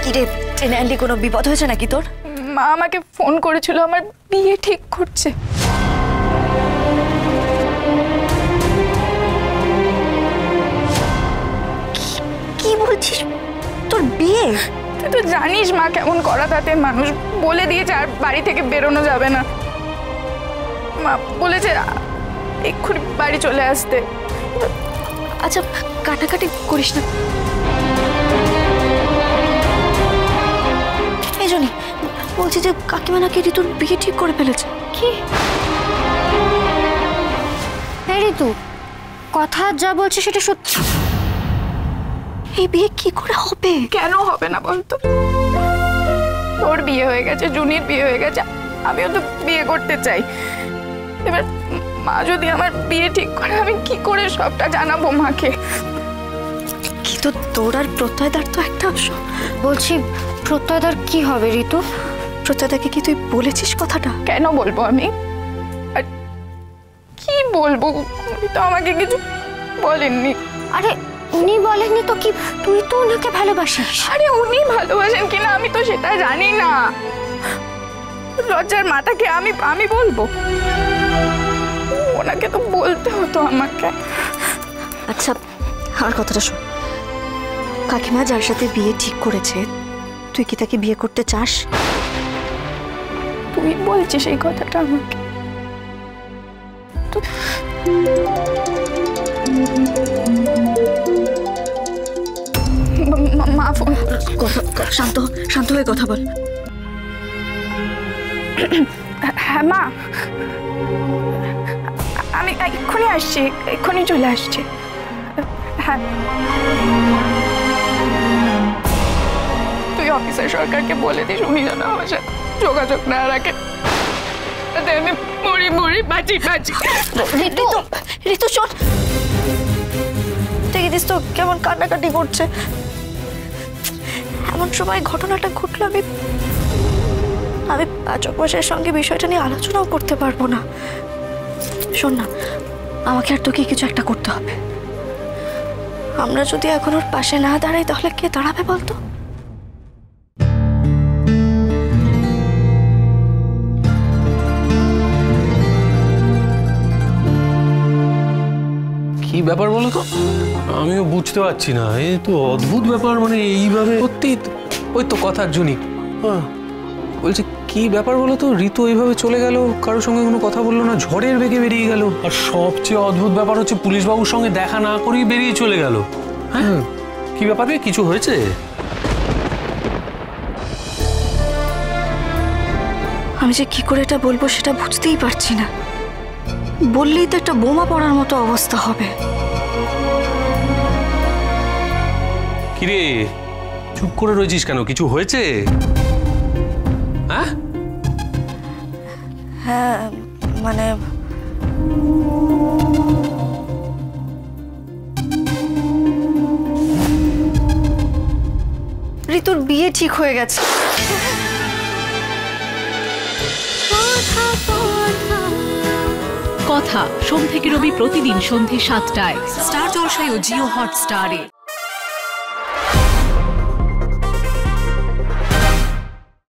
কিরে ট্রেনে আনলি, কোনো বিপদ হয়েছে নাকি তোর? মা আমাকে ফোন করেছিল, আমার বিয়ে ঠিক করছে। কি বলছিস? তোর বিয়ে? তুই তো জানিস মা কেমন করা, তাতে মানুষ বলে দিয়েছে আর বাড়ি থেকে বেরোনো যাবে না। মা বলেছে এক্ষুনি বাড়ি চলে আসতে। আচ্ছা কাটাকাটি করিস না। এই জন্যই বলছি যে কাকিমা নাকি ঋতুর বিয়ে ঠিক করে ফেলেছে। কি? হ্যাঁ ঋতু, কথা যা বলছে সেটা সত্যি। এই বিয়ে কি করে হবে? কেন হবে না বলতো? তোর বিয়ে হয়ে গেছে, জুনির বিয়ে হয়ে গেছে, আমিও তো বিয়ে করতে চাই। এবার মা যদি আমার বিয়ে ঠিক করে, আমি কি করে সবটা জানাবো মাকে? কিন্তু তোর আর প্রত্যয়দার তো একটা অংশ। বলছি প্রত্যয়দার কি হবে ঋতু? প্রত্যয়দাকে কি তুই বলেছিস কথাটা? কেন বলবো আমি? আর কি বলবো, উনি তো আমাকে কিছু বলেননি। আরে উনি বলেননি তো কি? তুই তো ওনাকে ভালোবাসিস। আরে উনি ভালোবাসেন কিনা আমি তো সেটা জানি না। লজ্জার মাথাকে আমি বলবো? ওনাকে তো বলতে হতো আমাকে। আচ্ছা আমার কথাটা শোন, কাকিমা যার সাথে বিয়ে ঠিক করেছে, তুই কি তাকে বিয়ে করতে চাস? তুই বলছিস এই কথাটা আমাকে? মা ফোন। শান্ত শান্ত হয়ে কথা বল। হ্যাঁ মা, আমি এক্ষুনি আসছি, এক্ষুনি চলে আসছি। হ্যাঁ তুই অফিসার সরকারকে বলে দিস উনি যেন আমার সাথে যোগাযোগ না রাখে, আমি মরি মরি বাঁচি। ঋতু ঋতু শোন, দেখে দিস তো কেমন কান্নাকাটি করছে। এমন সময় ঘটনাটা ঘটলো, আমি পাচক মশাইয়ের সঙ্গে বিষয়টা নিয়ে আলোচনাও করতে পারবো না। শোন না, আমাকে আর তোকে কিছু একটা করতে হবে। আমরা যদি এখন ওর পাশে না দাঁড়াই তাহলে কে দাঁড়াবে বলতো? কি ব্যাপার বলো তো? আমিও বুঝতে পারছি না, এ তো অদ্ভুত ব্যাপার। মানে এইভাবে সত্যি ওই তো কথার জনি। বলছি কি ব্যাপার বলো তো, ঋতু এইভাবে চলে গেল, কারোর সঙ্গে কোনো কথা বললো না, ঝড়ের বেগে বেরিয়ে গেল। আর সবচেয়ে অদ্ভুত ব্যাপার হচ্ছে পুলিশবাবুর সঙ্গে দেখা না করেই বেরিয়ে চলে গেল। হ্যাঁ কি ব্যাপার, কিছু হয়েছে? আমি যে কি করে এটা বলবো সেটা বুঝতেই পারছি না। বললেই তো একটা বোমা পড়ার মতো অবস্থা হবে। কিরে চুপ করে রয়েছিস কেন, কিছু হয়েছে? হ্যাঁ হ্যাঁ মানে ঋতুর বিয়ে ঠিক হয়ে গেছে। কথা সোম থেকে রবি প্রতিদিন সন্ধ্যে ৭টায় স্টার জলসায় ও জিও হটস্টারে।